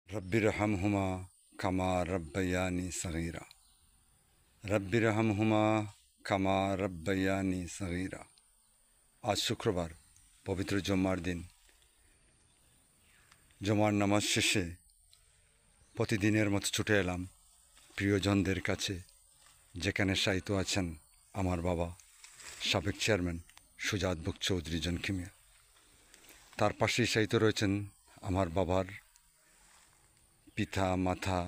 রব্বিরহামহুমা কামা রব্বায়ানি সগীরা। রব্বিরহামহুমা কামা রব্বায়ানি সগীরা। আজ শুক্রবার, পবিত্র জুম্মার দিন। জুমার নামাজ শেষে প্রতিদিনের মতো ছুটে এলাম প্রিয়জনদের কাছে, যেখানে শায়িত আছেন আমার বাবা, সাবেক চেয়ারম্যান সুজাত বুক চৌধুরী জনকিমিয়া। তার পাশেই শায়িত রয়েছেন আমার বাবার পিতা মাতা,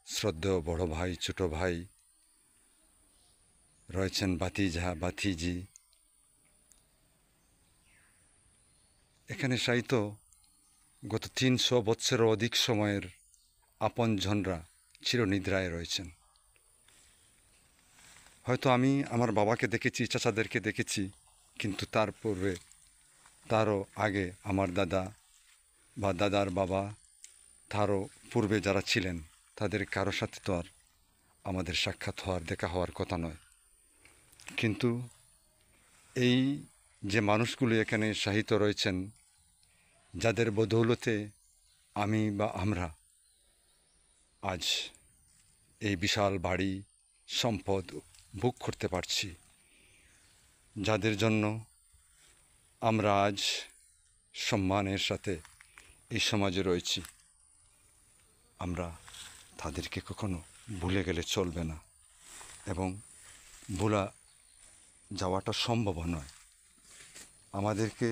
শ্রদ্ধেয় বড় ভাই, ছোট ভাই, রয়েছেন ভাতিজা ভাতিজি। এখানে শায়িত গত 300 বৎসরের অধিক সময়ের আপনজনরা চিরনিদ্রায় রয়েছেন। হয়তো আমি আমার বাবাকে দেখেছি, চাচাদেরকে দেখেছি, কিন্তু তার পূর্বে, তারও আগে আমার দাদা বা দাদার বাবা, তারও পূর্বে যারা ছিলেন, তাদের কারো সাথে তো আর আমাদের সাক্ষাৎ হওয়ার, দেখা হওয়ার কথা নয়। কিন্তু এই যে মানুষগুলো এখানে শায়িত রয়েছেন, যাদের বদৌলতে আমি বা আমরা আজ এই বিশাল বাড়ি, সম্পদ ভোগ করতে পারছি, যাদের জন্য আমরা আজ সম্মানের সাথে এই সমাজে রয়েছি, আমরা তাদেরকে কখনো ভুলে গেলে চলবে না, এবং ভোলা যাওয়াটা সম্ভব নয়। আমাদেরকে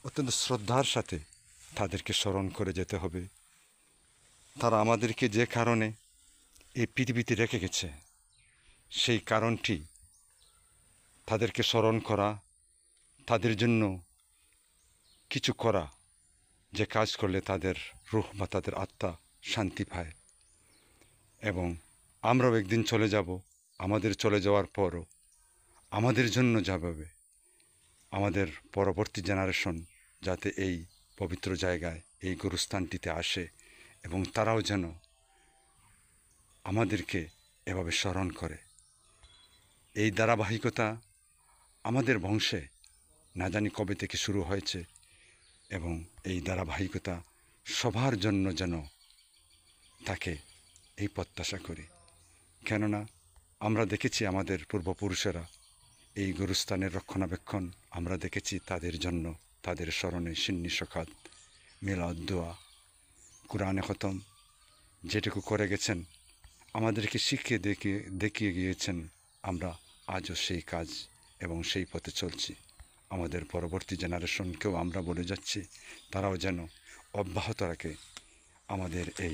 অত্যন্ত শ্রদ্ধার সাথে তাদেরকে স্মরণ করে যেতে হবে। তারা আমাদেরকে যে কারণে এই পৃথিবীতে রেখে গেছে, সেই কারণটি তাদেরকে স্মরণ করা, তাদের জন্য কিছু করা, যে কাজ করলে তাদের রূহ বা তাদের আত্মা শান্তি পায়। এবং আমরাও একদিন চলে যাব, আমাদের চলে যাওয়ার পরও আমাদের জন্য যাবে আমাদের পরবর্তী জেনারেশন, যাতে এই পবিত্র জায়গায়, এই গুরুস্থানটিতে আসে এবং তারাও যেন আমাদেরকে এভাবে স্মরণ করে। এই ধারাবাহিকতা আমাদের বংশে না জানি কবে থেকে শুরু হয়েছে, এবং এই ধারাবাহিকতা সবার জন্য যেন থাকে, এই প্রত্যাশা করি। কেননা আমরা দেখেছি আমাদের পূর্বপুরুষেরা এই গুরুস্থানের রক্ষণাবেক্ষণ আমরা দেখেছি, তাদের জন্য, তাদের স্মরণে সিন্নি সখাত, মিলাদ দোয়া, কুরআনে খতম যেটুকু করে গেছেন, আমাদেরকে শিখিয়ে দেখিয়ে গিয়েছেন। আমরা আজও সেই কাজ এবং সেই পথে চলছি। আমাদের পরবর্তী জেনারেশনকেও আমরা বলে যাচ্ছি, তারাও যেন অব্যাহত রাখে আমাদের এই